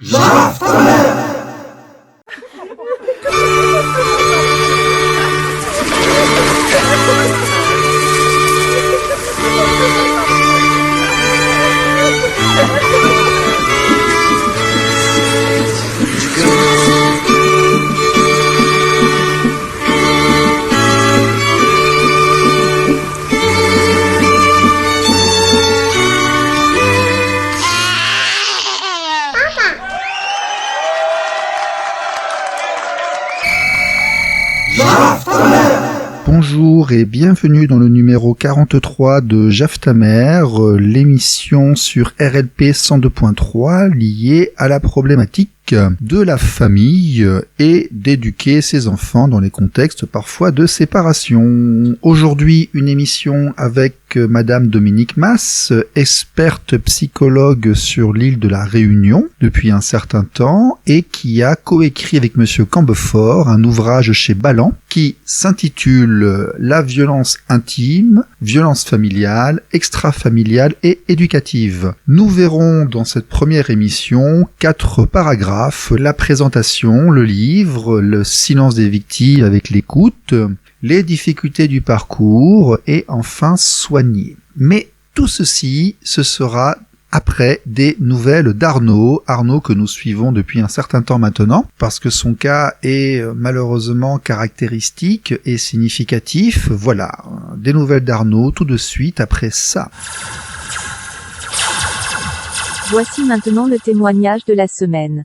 Bonjour et bienvenue dans le numéro 43 de Jaf ta mère, l'émission sur RLP 102.3 liée à la problématique de la famille et d'éduquer ses enfants dans les contextes parfois de séparation. Aujourd'hui, une émission avec Madame Dominique Mas, experte psychologue sur l'île de la Réunion depuis un certain temps et qui a coécrit avec Monsieur Cambefort un ouvrage chez Ballant qui s'intitule La violence intime, violence familiale, extrafamiliale et éducative. Nous verrons dans cette première émission 4 paragraphes: la présentation, le livre, le silence des victimes avec l'écoute, les difficultés du parcours et enfin soigner. Mais tout ceci, ce sera après des nouvelles d'Arnaud. Arnaud que nous suivons depuis un certain temps maintenant, parce que son cas est malheureusement caractéristique et significatif. Voilà, des nouvelles d'Arnaud tout de suite après ça. Voici maintenant le témoignage de la semaine.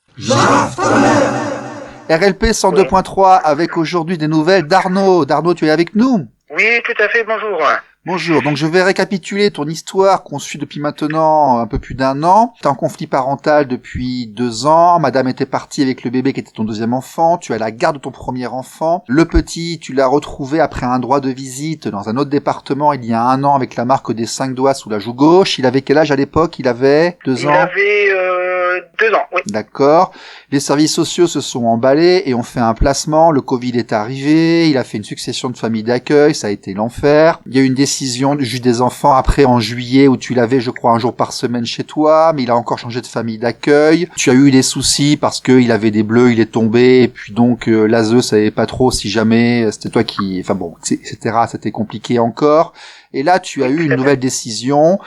RLP 102.3 avec aujourd'hui des nouvelles d'Arnaud. D'Arnaud, tu es avec nous ? Oui, tout à fait, bonjour. Bonjour, donc je vais récapituler ton histoire qu'on suit depuis maintenant un peu plus d'1 an. Tu es en conflit parental depuis 2 ans, madame était partie avec le bébé qui était ton 2e enfant, tu as la garde de ton premier enfant. Le petit, tu l'as retrouvé après un droit de visite dans un autre département il y a 1 an avec la marque des 5 doigts sous la joue gauche. Il avait quel âge à l'époque ? Il avait 2 ans ? Il avait 2 ans, oui. D'accord. Les services sociaux se sont emballés et ont fait un placement. Le Covid est arrivé, il a fait une succession de familles d'accueil, ça a été l'enfer. Il y a eu une décision du juge des enfants après en juillet où tu l'avais je crois 1 jour par semaine chez toi, mais il a encore changé de famille d'accueil. Tu as eu des soucis parce que il avait des bleus, il est tombé et puis donc l'ASE savait pas trop si jamais c'était toi qui, enfin bon, etc. C'était compliqué encore. Et là, tu as eu une nouvelle décision.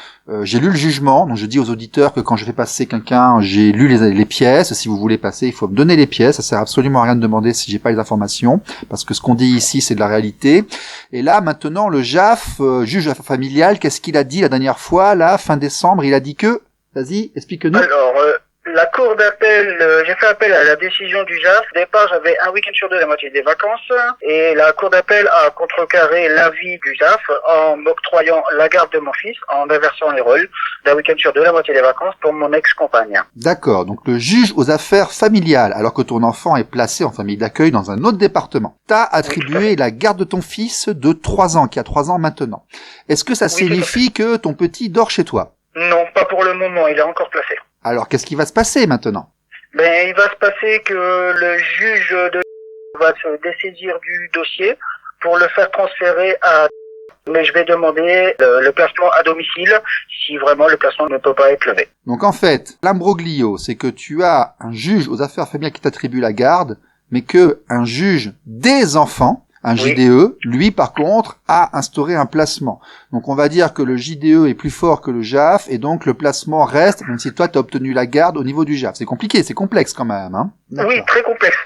J'ai lu le jugement, donc je dis aux auditeurs que quand je fais passer quelqu'un, j'ai lu les pièces. Si vous voulez passer, il faut me donner les pièces. Ça sert absolument à rien de demander si j'ai pas les informations, parce que ce qu'on dit ici, c'est de la réalité. Et là, maintenant, le JAF, juge familial, qu'est-ce qu'il a dit la dernière fois, là, fin décembre? Il a dit que, vas-y, explique-nous. Alors, la cour d'appel, j'ai fait appel à la décision du JAF. Au départ, j'avais un week-end sur 2, la moitié des vacances. Et la cour d'appel a contrecarré l'avis du JAF en m'octroyant la garde de mon fils, en inversant les rôles, d'un week-end sur 2, la moitié des vacances pour mon ex-compagne. D'accord, donc le juge aux affaires familiales, alors que ton enfant est placé en famille d'accueil dans un autre département, t'a attribué la garde de ton fils de 3 ans, qui a 3 ans maintenant. Est-ce que ça signifie que ton petit dort chez toi? Non, pas pour le moment, il est encore placé. Alors, qu'est-ce qui va se passer maintenant? Il va se passer que le juge va se dessaisir du dossier pour le faire transférer à... Mais je vais demander le placement à domicile si vraiment le placement ne peut pas être levé. Donc en fait, l'imbroglio, c'est que tu as un juge aux affaires familiales qui t'attribue la garde, mais que un juge des enfants, un JDE, lui, par contre, a instauré un placement. Donc, on va dire que le JDE est plus fort que le JAF, et donc le placement reste, même si toi, tu as obtenu la garde au niveau du JAF. C'est compliqué, c'est complexe quand même, hein. Oui, très complexe.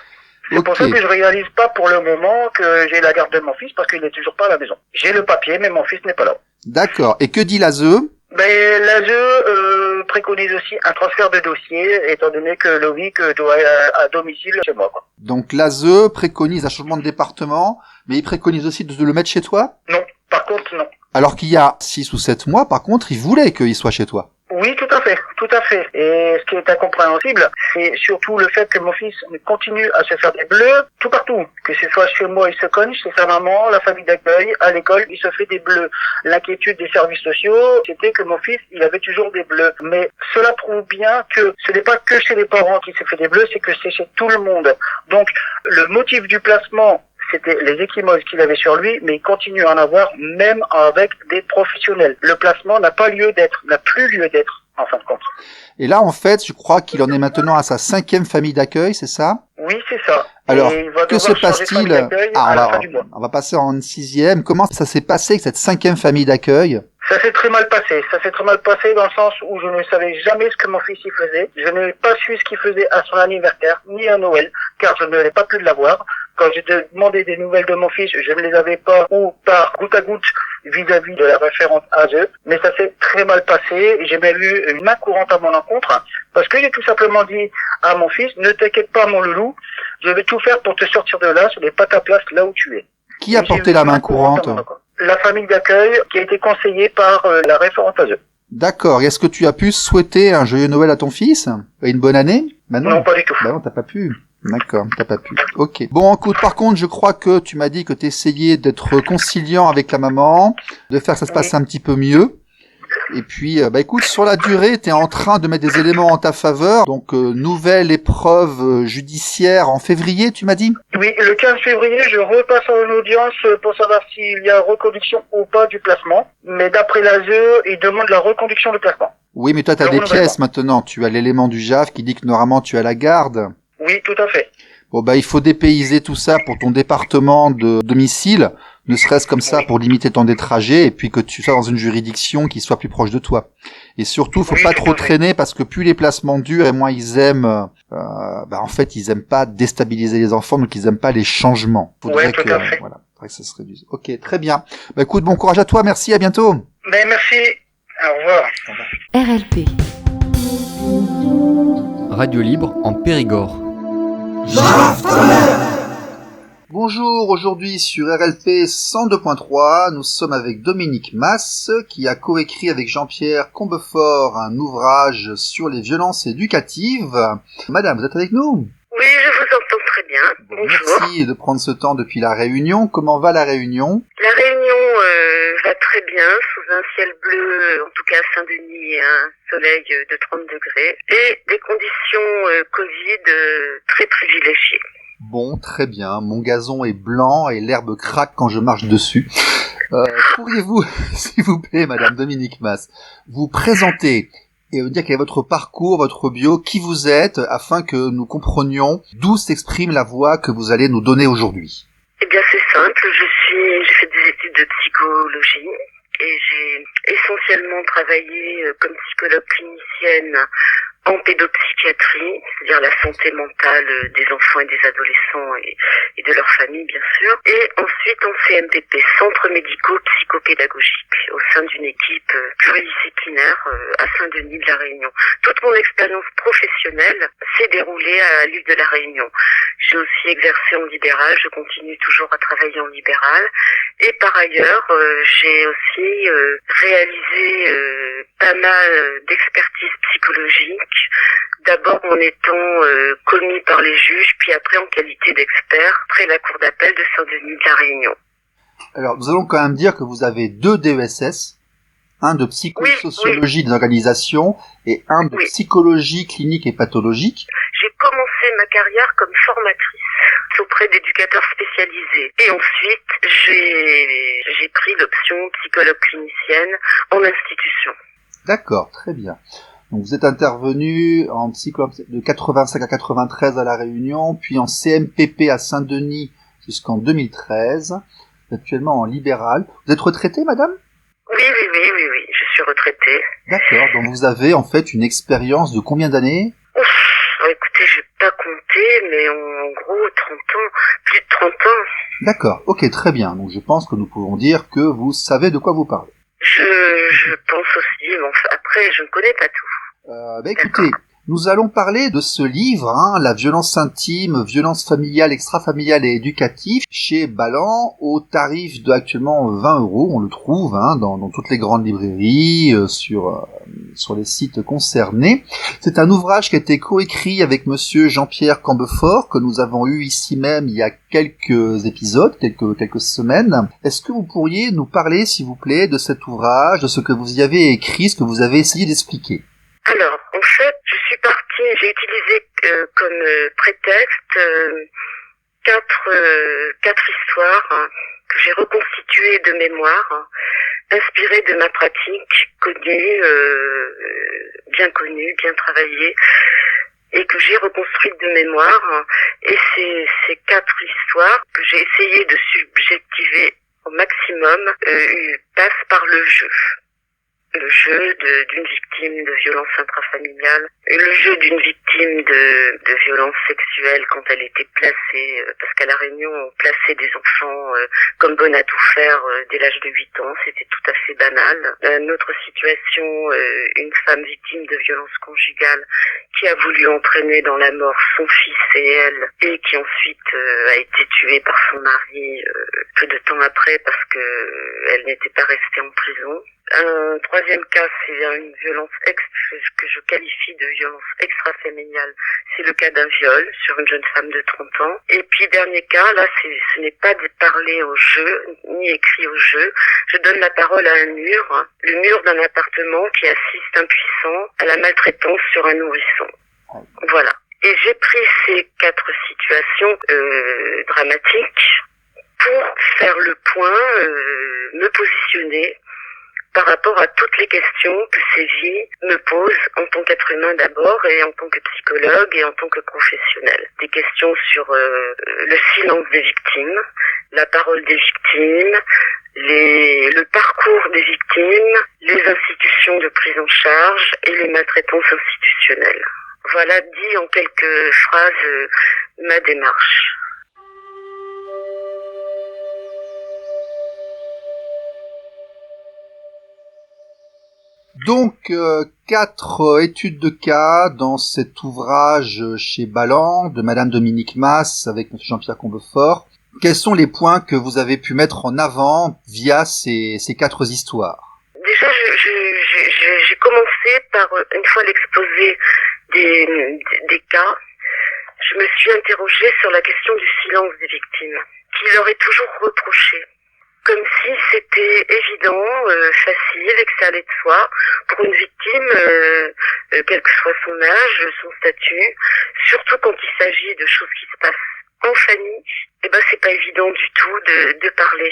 C'est pour ça que je réalise pas pour le moment que j'ai la garde de mon fils, parce qu'il n'est toujours pas à la maison. J'ai le papier, mais mon fils n'est pas là. D'accord. Et que dit l'ASE? L'ASE préconise aussi un transfert de dossier, étant donné que Loïc doit être à domicile chez moi, quoi. Donc l'ASE préconise un changement de département, mais il préconise aussi de le mettre chez toi? Non, par contre, non. Alors qu'il y a 6 ou 7 mois, par contre, il voulait qu'il soit chez toi. Oui, tout à fait, tout à fait. Et ce qui est incompréhensible, c'est surtout le fait que mon fils continue à se faire des bleus tout partout. Que ce soit chez moi, il se cogne, chez sa maman, la famille d'accueil, à l'école, il se fait des bleus. L'inquiétude des services sociaux, c'était que mon fils, il avait toujours des bleus. Mais cela prouve bien que ce n'est pas que chez les parents qu'il se fait des bleus, c'est que c'est chez tout le monde. Donc, le motif du placement, c'était les ecchymoses qu'il avait sur lui, mais il continue à en avoir même avec des professionnels. Le placement n'a pas lieu d'être, n'a plus lieu d'être en fin de compte. Et là, en fait, je crois qu'il en est maintenant à sa 5e famille d'accueil, c'est ça? Oui, c'est ça. Alors, Et il va que devoir se changer de passe-t-il? famille d'accueil à la fin du mois. On va passer en 6e. Comment ça s'est passé avec cette 5e famille d'accueil? Ça s'est très mal passé. Ça s'est très mal passé dans le sens où je ne savais jamais ce que mon fils y faisait. Je n'ai pas su ce qu'il faisait à son anniversaire, ni à Noël, car je n'avais pas pu l'avoir. Quand j'ai demandé des nouvelles de mon fils, je ne les avais pas, ou par goutte à goutte, vis-à-vis de la référente ASE. Mais ça s'est très mal passé. J'ai même eu une main courante à mon encontre, parce que j'ai tout simplement dit à mon fils, ne t'inquiète pas mon loulou, je vais tout faire pour te sortir de là, ce n'est pas ta place là où tu es. Qui a porté la main courante? La famille d'accueil qui a été conseillée par la référente ASE. D'accord. Est-ce que tu as pu souhaiter un joyeux Noël à ton fils? Et une bonne année? Non, pas du tout. Bah non, t'as pas pu. D'accord, t'as pas pu. Ok. Bon, écoute, par contre, je crois que tu m'as dit que t'essayais d'être conciliant avec la maman, de faire que ça se passe un petit peu mieux. Et puis, écoute, sur la durée, t'es en train de mettre des éléments en ta faveur. Donc, nouvelle épreuve judiciaire en février, tu m'as dit? Oui, le 15 février, je repasse en audience pour savoir s'il y a reconduction ou pas du placement. Mais d'après l'ASE, il demande la reconduction du placement. Oui, mais toi, t'as des pièces maintenant. Tu as l'élément du JAF qui dit que normalement, tu as la garde. Oui, tout à fait. Bon, il faut dépayser tout ça pour ton département de domicile, ne serait-ce comme ça pour limiter ton détrajet et puis que tu sois dans une juridiction qui soit plus proche de toi. Et surtout, faut pas trop traîner parce que plus les placements durent et moins ils aiment, en fait, ils aiment pas déstabiliser les enfants, donc ils aiment pas les changements. Faudrait tout à fait. Voilà, faudrait que ça se réduise. Ok, très bien. Écoute, bon courage à toi, merci, à bientôt. Merci, au revoir. RLP. Radio libre en Périgord. Bonjour, aujourd'hui sur RLP 102.3, nous sommes avec Dominique Mas, qui a coécrit avec Jean-Pierre Combefort un ouvrage sur les violences éducatives. Madame, vous êtes avec nous? Oui, je vous entends très bien. Bonjour. Merci de prendre ce temps depuis la Réunion. Comment va la Réunion? La Réunion va très bien, sous un ciel bleu, en tout cas à Saint-Denis, et un soleil de 30 degrés, et des conditions Covid très privilégiées. Bon, très bien. Mon gazon est blanc et l'herbe craque quand je marche dessus. Pourriez-vous, s'il vous plaît, Madame Dominique Mas, vous présenter et dire quel est votre parcours, votre bio, qui vous êtes, afin que nous comprenions d'où s'exprime la voix que vous allez nous donner aujourd'hui? Eh bien, c'est simple. J'ai fait des études de psychologie et j'ai essentiellement travaillé comme psychologue clinicienne en pédopsychiatrie, c'est-à-dire la santé mentale des enfants et des adolescents et de leurs familles, bien sûr. Et ensuite en CMPP, Centre médico-psychopédagogique, au sein d'une équipe pluridisciplinaire à Saint-Denis de la Réunion. Toute mon expérience professionnelle s'est déroulée à l'île de la Réunion. J'ai aussi exercé en libéral, je continue toujours à travailler en libéral. Et par ailleurs, j'ai aussi réalisé pas mal d'expertises psychologiques, d'abord en étant commis par les juges, puis après en qualité d'expert près la cour d'appel de Saint-Denis de la Réunion. Alors, nous allons quand même dire que vous avez 2 DESS, un de psychosociologie des organisations et un de psychologie clinique et pathologique. J'ai commencé ma carrière comme formatrice auprès d'éducateurs spécialisés. Et ensuite, j'ai pris l'option psychologue clinicienne en institution. D'accord, très bien. Donc vous êtes intervenu en psychologue de 85 à 93 à La Réunion, puis en CMPP à Saint-Denis jusqu'en 2013, actuellement en libéral. Vous êtes retraitée, madame? Oui, je suis retraitée. D'accord, donc vous avez en fait une expérience de combien d'années? Écoutez, je n'ai pas compté, mais en gros 30 ans, plus de 30 ans. D'accord, ok, très bien. Donc je pense que nous pouvons dire que vous savez de quoi vous parlez. Je pense aussi, mais après je ne connais pas tout. Écoutez, nous allons parler de ce livre, La violence intime, violence familiale, extrafamiliale et éducative, chez Ballant, au tarif de actuellement 20 €. On le trouve dans toutes les grandes librairies, sur les sites concernés. C'est un ouvrage qui a été coécrit avec monsieur Jean-Pierre Combefort, que nous avons eu ici même il y a quelques épisodes, quelques semaines. Est-ce que vous pourriez nous parler, s'il vous plaît, de cet ouvrage, de ce que vous y avez écrit, ce que vous avez essayé d'expliquer? Alors, en fait, j'ai utilisé comme prétexte quatre histoires que j'ai reconstituées de mémoire, inspirée de ma pratique connue, bien travaillée, et que j'ai reconstruite de mémoire. Et ces 4 histoires que j'ai essayé de subjectiver au maximum passent par le jeu. Le jeu d'une victime de violence intrafamiliale, et le jeu d'une victime de violence sexuelle quand elle était placée, parce qu'à La Réunion on plaçait des enfants comme bonne à tout faire dès l'âge de 8 ans, c'était tout à fait banal. Une autre situation, une femme victime de violence conjugale qui a voulu entraîner dans la mort son fils et elle, et qui ensuite a été tuée par son mari peu de temps après parce que elle n'était pas restée en prison. Un troisième cas, c'est une violence que je qualifie de violence extrafamiliale. C'est le cas d'un viol sur une jeune femme de 30 ans. Et puis, dernier cas, là, ce n'est pas de parler au jeu, ni écrit au jeu. Je donne la parole à un mur, le mur d'un appartement qui assiste impuissant à la maltraitance sur un nourrisson. Voilà. Et j'ai pris ces 4 situations dramatiques pour faire le point, me positionner par rapport à toutes les questions que ces vies me posent en tant qu'être humain d'abord et en tant que psychologue et en tant que professionnel. Des questions sur le silence des victimes, la parole des victimes, le parcours des victimes, les institutions de prise en charge et les maltraitances institutionnelles. Voilà dit en quelques phrases ma démarche. Donc, 4 études de cas dans cet ouvrage chez Balland de Madame Dominique Mas avec M. Jean-Pierre Combefort. Quels sont les points que vous avez pu mettre en avant via ces 4 histoires? Déjà, j'ai commencé par, une fois l'exposé des cas, je me suis interrogée sur la question du silence des victimes, qui leur est toujours reproché. Comme si c'était évident, facile et que ça allait de soi pour une victime, quel que soit son âge, son statut, surtout quand il s'agit de choses qui se passent en famille, c'est pas évident du tout de parler.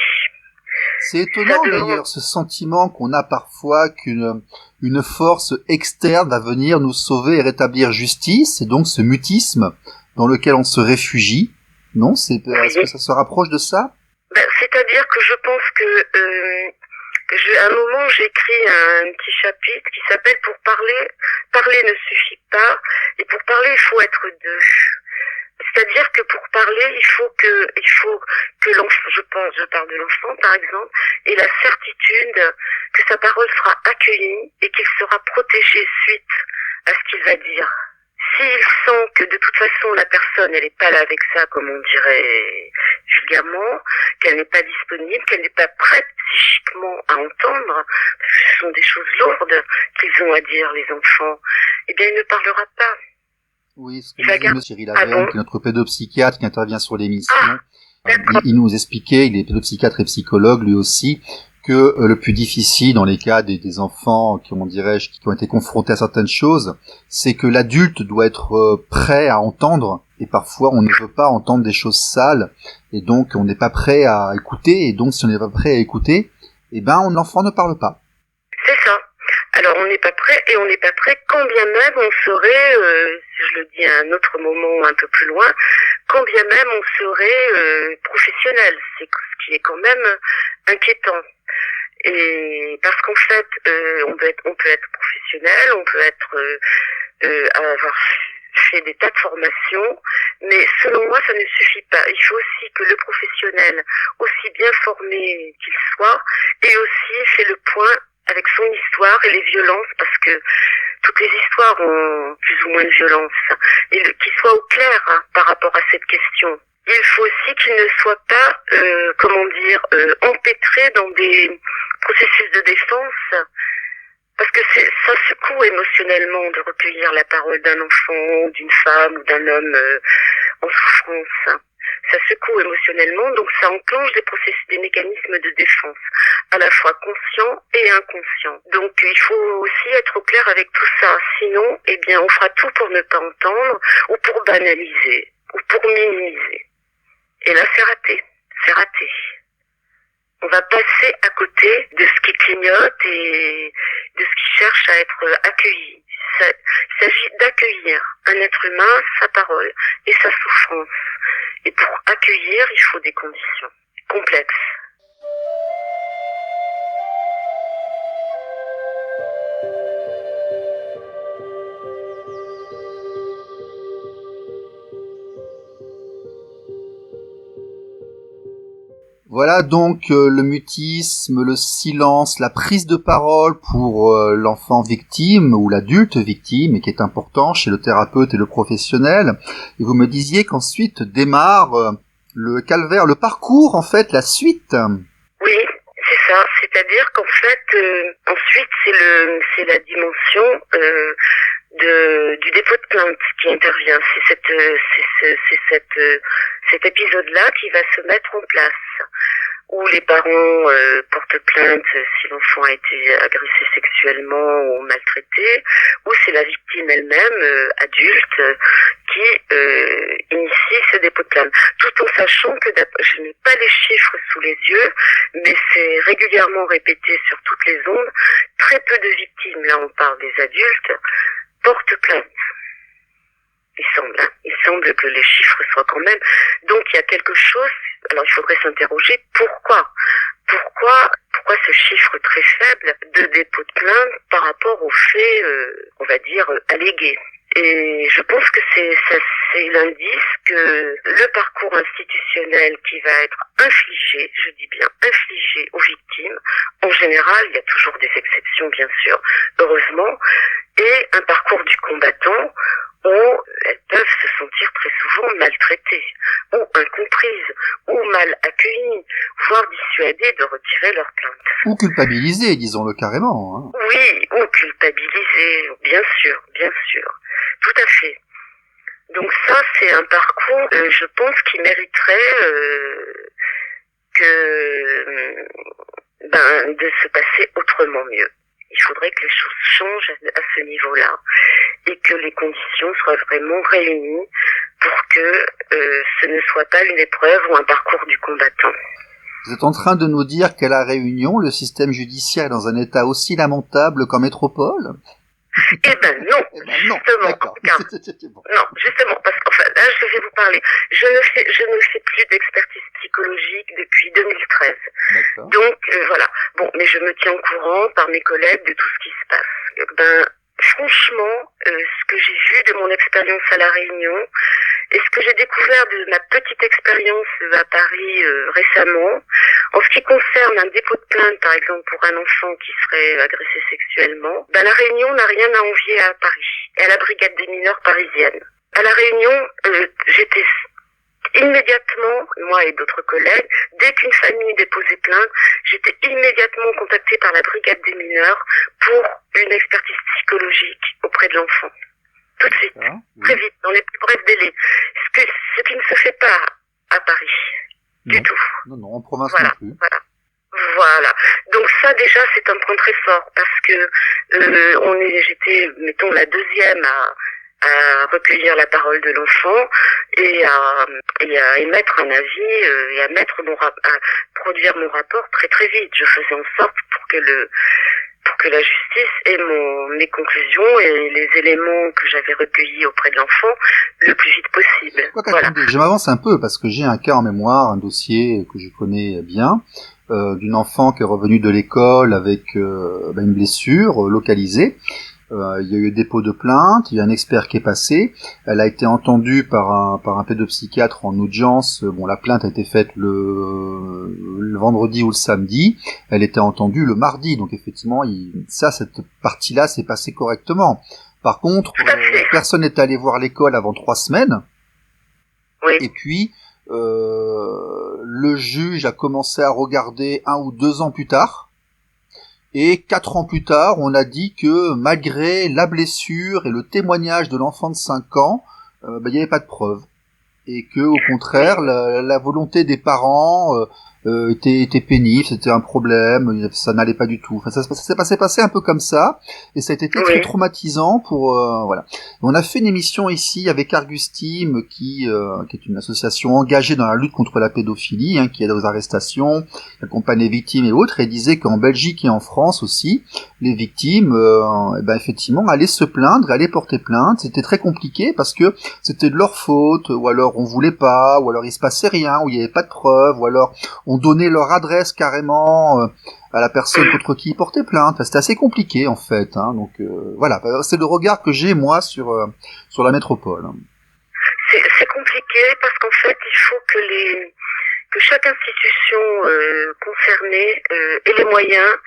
C'est étonnant d'ailleurs ce sentiment qu'on a parfois qu'une force externe va venir nous sauver et rétablir justice, et donc ce mutisme dans lequel on se réfugie. Non, est-ce que ça se rapproche de ça? C'est-à-dire que je pense que à un moment j'ai écrit un petit chapitre qui s'appelle Pour parler ne suffit pas, et pour parler il faut être deux. C'est-à-dire que pour parler il faut que l'enfant, je parle de l'enfant par exemple, ait la certitude que sa parole sera accueillie et qu'il sera protégé suite à ce qu'il va dire. S'il sent que de toute façon la personne elle est pas là avec ça, comme on dirait vulgairement, qu'elle n'est pas disponible, qu'elle n'est pas prête psychiquement à entendre, parce que ce sont des choses lourdes qu'ils ont à dire les enfants, eh bien il ne parlera pas. Oui, ce que disait M. Cyril Averne, qui est notre pédopsychiatre qui intervient sur l'émission, il nous expliquait, il est pédopsychiatre et psychologue lui aussi, que le plus difficile dans les cas des enfants qui ont été confrontés à certaines choses, c'est que l'adulte doit être prêt à entendre, et parfois on ne veut pas entendre des choses sales, et donc on n'est pas prêt à écouter, et donc si on n'est pas prêt à écouter, l'enfant ne parle pas. C'est ça. Alors on n'est pas prêt, et on n'est pas prêt quand bien même on serait, je le dis à un autre moment un peu plus loin, quand bien même on serait professionnel, c'est ce qui est quand même inquiétant. Et parce qu'en fait, on peut être professionnel, on peut avoir fait des tas de formations, mais selon moi, ça ne suffit pas. Il faut aussi que le professionnel, aussi bien formé qu'il soit, ait aussi fait le point avec son histoire et les violences, parce que toutes les histoires ont plus ou moins de violence, et qu'il soit au clair par rapport à cette question. Il faut aussi qu'il ne soit pas, empêtré dans des processus de défense, parce que ça secoue émotionnellement de recueillir la parole d'un enfant, d'une femme ou d'un homme en souffrance. Ça secoue émotionnellement, donc ça enclenche des mécanismes de défense, à la fois conscients et inconscients. Donc il faut aussi être au clair avec tout ça, sinon, on fera tout pour ne pas entendre, ou pour banaliser, ou pour minimiser. Et là, c'est raté. On va passer à côté de ce qui clignote et de ce qui cherche à être accueilli. Il s'agit d'accueillir un être humain, sa parole et sa souffrance. Et pour accueillir, il faut des conditions complexes. Voilà donc le mutisme, le silence, la prise de parole pour l'enfant victime ou l'adulte victime, et qui est important chez le thérapeute et le professionnel. Et vous me disiez qu'ensuite démarre le calvaire, le parcours en fait, la suite. Oui, c'est ça. C'est-à-dire qu'en fait, ensuite c'est la dimension du dépôt de plainte qui intervient. C'est cet épisode-là qui va se mettre en place, où les parents portent plainte si l'enfant a été agressé sexuellement ou maltraité, ou c'est la victime elle-même, adulte, qui initie ce dépôt de plainte. Tout en sachant que je n'ai pas les chiffres sous les yeux, mais c'est régulièrement répété sur toutes les ondes, très peu de victimes, là on parle des adultes, portent plainte. Il semble que les chiffres soient quand même. Donc il y a quelque chose. Alors il faudrait s'interroger pourquoi ce chiffre très faible de dépôt de plainte par rapport aux faits, on va dire, allégués. Et je pense que c'est l'indice que le parcours institutionnel qui va être infligé, je dis bien infligé aux victimes, en général, il y a toujours des exceptions bien sûr, heureusement, et un parcours du combattant où elles peuvent se sentir très souvent maltraitées, ou incomprises, ou mal accueillies, voire dissuadées de retirer leur plainte. Ou culpabilisées, disons-le carrément. Hein. Oui, ou culpabilisées, bien sûr, tout à fait. Donc ça, c'est un parcours, je pense, qui mériterait de se passer autrement mieux. Il faudrait que les choses changent à ce niveau-là et que les conditions soient vraiment réunies pour que ce ne soit pas une épreuve ou un parcours du combattant. Vous êtes en train de nous dire qu'à La Réunion, le système judiciaire est dans un état aussi lamentable qu'en métropole ? Eh ben non, justement. Bon. Non, justement, parce qu'enfin, là, je vais vous parler. Je ne fais plus d'expertise psychologique depuis 2013. D'accord. Donc, voilà. Bon, mais je me tiens au courant par mes collègues de tout ce qui se passe. Franchement, ce que j'ai vu de mon expérience à La Réunion, et ce que j'ai découvert de ma petite expérience à Paris récemment, en ce qui concerne un dépôt de plainte, par exemple, pour un enfant qui serait agressé sexuellement, La Réunion n'a rien à envier à Paris, et à la brigade des mineurs parisienne. À La Réunion, j'étais immédiatement, moi et d'autres collègues, dès qu'une famille déposait plainte, j'étais immédiatement contactée par la brigade des mineurs pour une expertise psychologique auprès de l'enfant. Tout de suite, très vite, dans les plus brefs délais. Ce qui ne se fait pas à Paris, du tout. Non, en province voilà, non plus. Voilà. Donc ça déjà c'est un point très fort parce que j'étais, mettons, la deuxième à recueillir la parole de l'enfant et à émettre un avis et à produire mon rapport très très vite. Je faisais en sorte pour que la justice ait mes conclusions et les éléments que j'avais recueillis auprès de l'enfant le plus vite possible. Voilà. Attendez, je m'avance un peu parce que j'ai un cas en mémoire, un dossier que je connais bien, d'une enfant qui est revenue de l'école avec une blessure localisée. Il y a eu dépôt de plainte, il y a un expert qui est passé, elle a été entendue par un pédopsychiatre en audience. Bon, la plainte a été faite le vendredi ou le samedi, elle était entendue le mardi, donc effectivement, cette partie-là s'est passée correctement. Par contre, personne n'est allé voir l'école avant 3 semaines, oui. Et puis le juge a commencé à regarder 1 ou 2 ans plus tard. Et 4 ans plus tard, on a dit que malgré la blessure et le témoignage de l'enfant de 5 ans, il n'y avait pas de preuves. Et que, au contraire, la volonté des parents était pénible, c'était un problème, ça n'allait pas du tout. Enfin, ça s'est passé un peu comme ça, et ça a été très traumatisant pour voilà. On a fait une émission ici avec Argustime, qui est une association engagée dans la lutte contre la pédophilie, qui aide aux arrestations, qui accompagne les victimes et autres, et disait qu'en Belgique et en France aussi, les victimes, effectivement, allaient se plaindre, allaient porter plainte. C'était très compliqué parce que c'était de leur faute, ou alors on voulait pas, ou alors il se passait rien, ou il y avait pas de preuves, ou alors on donnait leur adresse carrément à la personne contre qui ils portaient plainte. Enfin, c'était assez compliqué en fait. Donc voilà, c'est le regard que j'ai moi sur la métropole. C'est compliqué parce qu'en fait, il faut que chaque institution concernée ait les moyens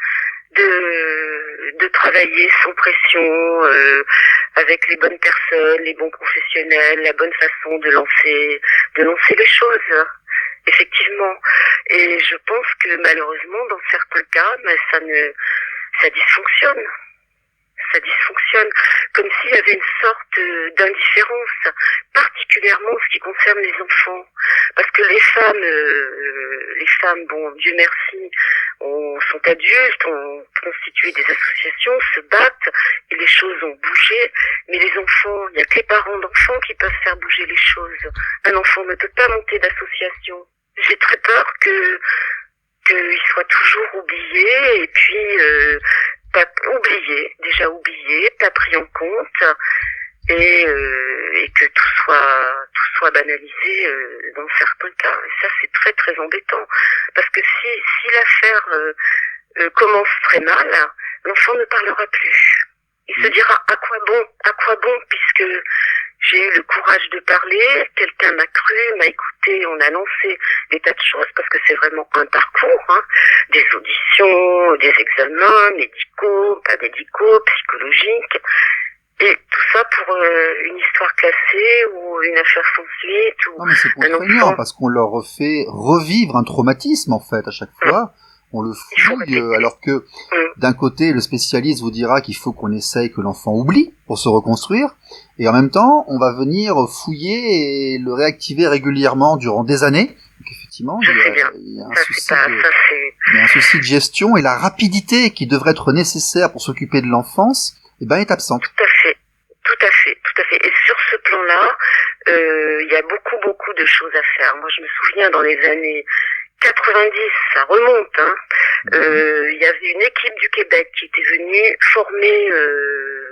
de travailler sans pression, avec les bonnes personnes, les bons professionnels, la bonne façon de lancer les choses. Effectivement. Et je pense que malheureusement, dans certains cas, ça dysfonctionne. Ça dysfonctionne, comme s'il y avait une sorte d'indifférence, particulièrement en ce qui concerne les enfants. Parce que les femmes, bon, Dieu merci, sont adultes, ont constitué des associations, se battent, et les choses ont bougé. Mais les enfants, il n'y a que les parents d'enfants qui peuvent faire bouger les choses. Un enfant ne peut pas monter d'association. J'ai très peur qu'il soit toujours oublié, et puis déjà oublié, pas pris en compte, et que tout soit banalisé dans certains cas. Et ça, c'est très très embêtant, parce que si l'affaire commence très mal, l'enfant ne parlera plus. Il se dira à quoi bon, puisque j'ai eu le courage de parler, quelqu'un m'a cru, m'a écouté, on a lancé des tas de choses, parce que c'est vraiment un parcours, des auditions, des examens médicaux, pas médicaux, psychologiques, et tout ça pour une histoire classée ou une affaire sans suite. Ou non, mais c'est contraignant, parce qu'on leur fait revivre un traumatisme, en fait, à chaque fois. On le fouille, alors que d'un côté, le spécialiste vous dira qu'il faut qu'on essaye que l'enfant oublie pour se reconstruire, et en même temps, on va venir fouiller et le réactiver régulièrement durant des années. Donc effectivement, il y a un souci de gestion, et la rapidité qui devrait être nécessaire pour s'occuper de l'enfance, est absente. Tout à fait. Et sur ce plan-là, il y a beaucoup de choses à faire. Moi, je me souviens dans les années 90, ça remonte, il y avait une équipe du Québec qui était venue former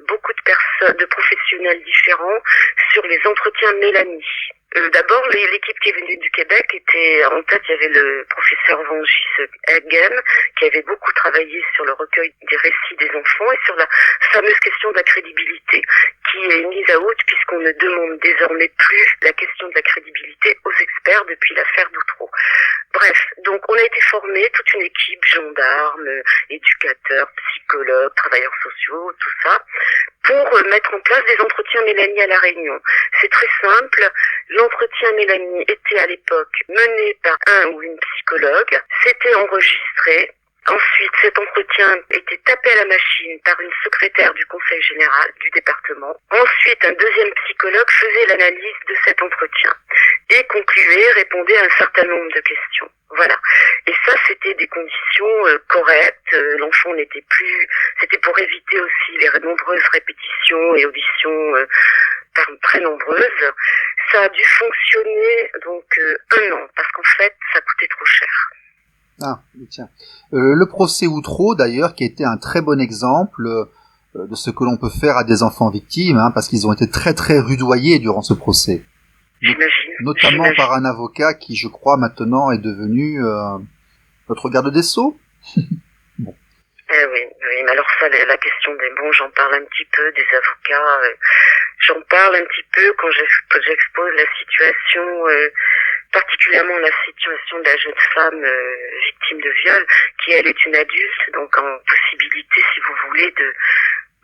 beaucoup de personnes, de professionnels différents sur les entretiens Mélanie. D'abord, l'équipe qui est venue du Québec était, en tête, il y avait le professeur Vangis Hagen, qui avait beaucoup travaillé sur le recueil des récits des enfants et sur la fameuse question de la crédibilité, qui est mise à haute puisqu'on ne demande désormais plus la question de la crédibilité aux experts depuis l'affaire d'Outreau. Bref, donc on a été formés, toute une équipe, gendarmes, éducateurs, psychologues, travailleurs sociaux, tout ça, pour mettre en place des entretiens Mélanie à La Réunion. C'est très simple. L'entretien Mélanie était à l'époque mené par un ou une psychologue. C'était enregistré. Ensuite, cet entretien était tapé à la machine par une secrétaire du conseil général du département. Ensuite, un deuxième psychologue faisait l'analyse de cet entretien et concluait, répondait à un certain nombre de questions. Voilà. Et ça, c'était des conditions correctes. L'enfant n'était plus... C'était pour éviter aussi les nombreuses répétitions et auditions très nombreuses. Ça a dû fonctionner donc 1 an, parce qu'en fait, ça coûtait trop cher. Ah, tiens. Le procès Outreau, d'ailleurs, qui a été un très bon exemple de ce que l'on peut faire à des enfants victimes, parce qu'ils ont été très très rudoyés durant ce procès. Notamment par un avocat qui, je crois, maintenant est devenu notre garde des Sceaux. Bon. Oui, mais alors ça, la question des bons, j'en parle un petit peu, des avocats, j'en parle un petit peu quand j'expose la situation, particulièrement la situation de la jeune femme victime de viol, qui elle est une adulte, donc en possibilité, si vous voulez,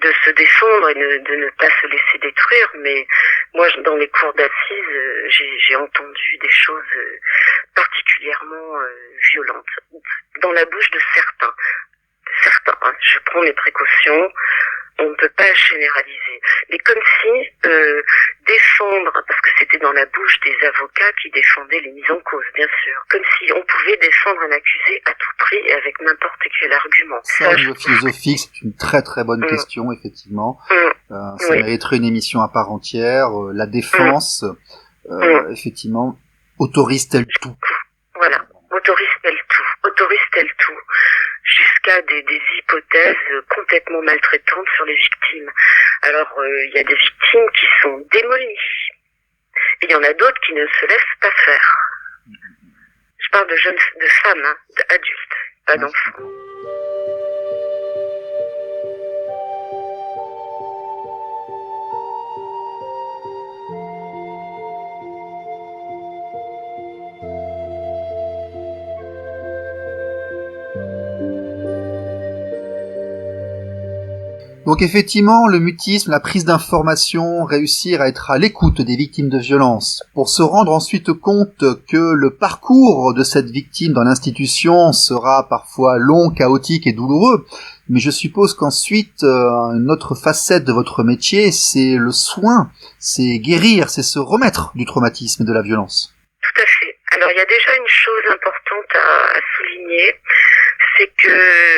de se défendre et de ne pas se laisser détruire. Mais moi, dans les cours d'assises, j'ai entendu des choses particulièrement violentes dans la bouche de certains. Je prends mes précautions. On ne peut pas généraliser. Mais comme si défendre, parce que c'était dans la bouche des avocats qui défendaient les mises en cause, bien sûr, comme si on pouvait défendre un accusé à tout prix et avec n'importe quel argument. Ça, au niveau philosophique, c'est une très très bonne question, effectivement. Ça mériterait une émission à part entière. La défense, effectivement, autorise-t-elle tout? Voilà, autorise-t-elle tout? Autorise-t-elle tout? Jusqu'à des hypothèses complètement maltraitantes sur les victimes. Alors, il y a des victimes qui sont démolies. Et il y en a d'autres qui ne se laissent pas faire. Je parle de femmes, hein, d'adultes, pas d'enfants. Donc effectivement, le mutisme, la prise d'information, réussir à être à l'écoute des victimes de violence, pour se rendre ensuite compte que le parcours de cette victime dans l'institution sera parfois long, chaotique et douloureux, mais je suppose qu'ensuite, une autre facette de votre métier, c'est le soin, c'est guérir, c'est se remettre du traumatisme et de la violence. Tout à fait. Alors il y a déjà une chose importante à souligner, c'est que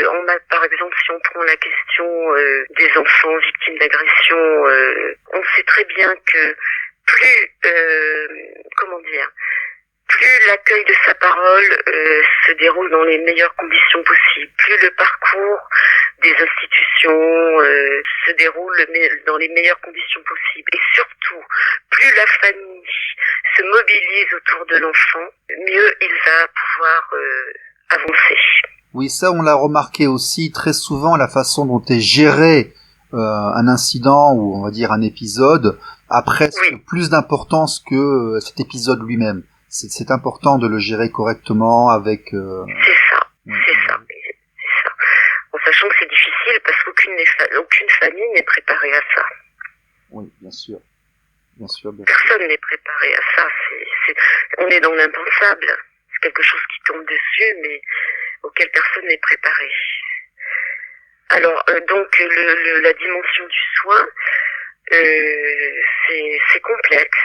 par exemple, si on prend la question des enfants victimes d'agression, on sait très bien que plus l'accueil de sa parole se déroule dans les meilleures conditions possibles, plus le parcours des institutions se déroule dans les meilleures conditions possibles, et surtout, plus la famille se mobilise autour de l'enfant, mieux il va pouvoir avancer. Oui, ça on l'a remarqué aussi très souvent, la façon dont est géré un incident ou on va dire un épisode a presque plus d'importance que cet épisode lui-même. C'est important de le gérer correctement avec... C'est ça. En sachant que c'est difficile parce qu'aucune famille n'est préparée à ça. Oui, bien sûr. Personne n'est préparé à ça. On est dans l'impensable. C'est quelque chose qui tombe dessus, mais auquel personne n'est préparé. Alors, donc, la dimension du soin, c'est complexe.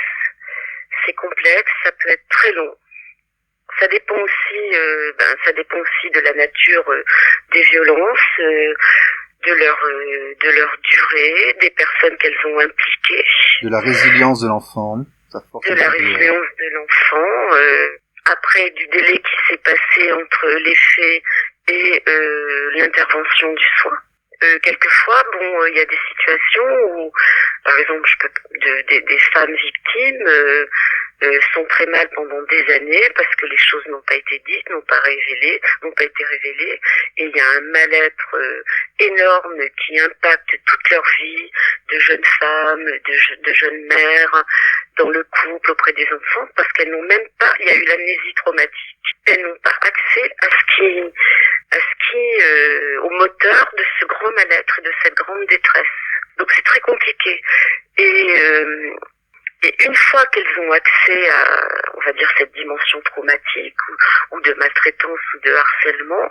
C'est complexe, ça peut être très long. Ça dépend aussi de la nature des violences, de leur durée, des personnes qu'elles ont impliquées. De la résilience de l'enfant. Après, du délai qui s'est passé entre les faits et l'intervention du soin. Quelquefois, il y a des situations où, par exemple, des femmes victimes sont très mal pendant des années parce que les choses n'ont pas été dites, n'ont pas été révélées, et il y a un mal-être énorme qui impacte toute leur vie, de jeunes femmes, de jeunes mères, dans le couple, auprès des enfants, parce qu'elles n'ont même pas, il y a eu l'amnésie traumatique, elles n'ont pas accès au moteur de ce grand mal-être, de cette grande détresse. Donc c'est très compliqué. Et une fois qu'elles ont accès à, on va dire, cette dimension traumatique ou de maltraitance ou de harcèlement,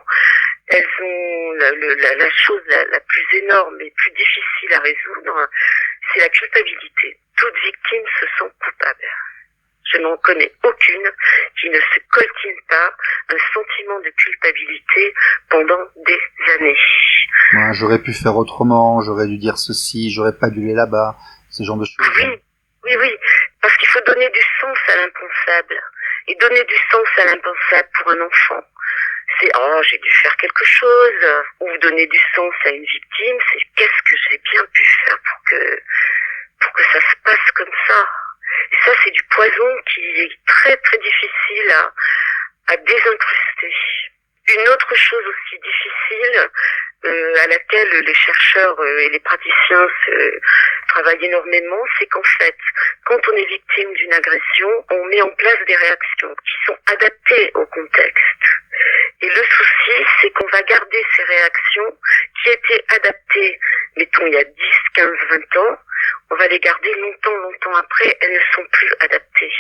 elles ont la chose la plus énorme et plus difficile à résoudre, c'est la culpabilité. Toute victime se sent coupable. Je n'en connais aucune qui ne se coltine pas un sentiment de culpabilité pendant des années. Ouais, j'aurais pu faire autrement, j'aurais dû dire ceci, j'aurais pas dû aller là-bas, ce genre de choses. Oui, parce qu'il faut donner du sens à l'impensable. Et donner du sens à l'impensable pour un enfant, c'est « oh, j'ai dû faire quelque chose ». Ou donner du sens à une victime, c'est « qu'est-ce que j'ai bien pu faire pour que ça se passe comme ça ». Et ça, c'est du poison qui est très très difficile à désincruster. Une autre chose aussi difficile, à laquelle les chercheurs et les praticiens travaillent énormément, c'est qu'en fait, quand on est victime d'une agression, on met en place des réactions qui sont adaptées au contexte. Et le souci, c'est qu'on va garder ces réactions qui étaient adaptées, mettons, il y a 10, 15, 20 ans, on va les garder longtemps après, elles ne sont plus adaptées.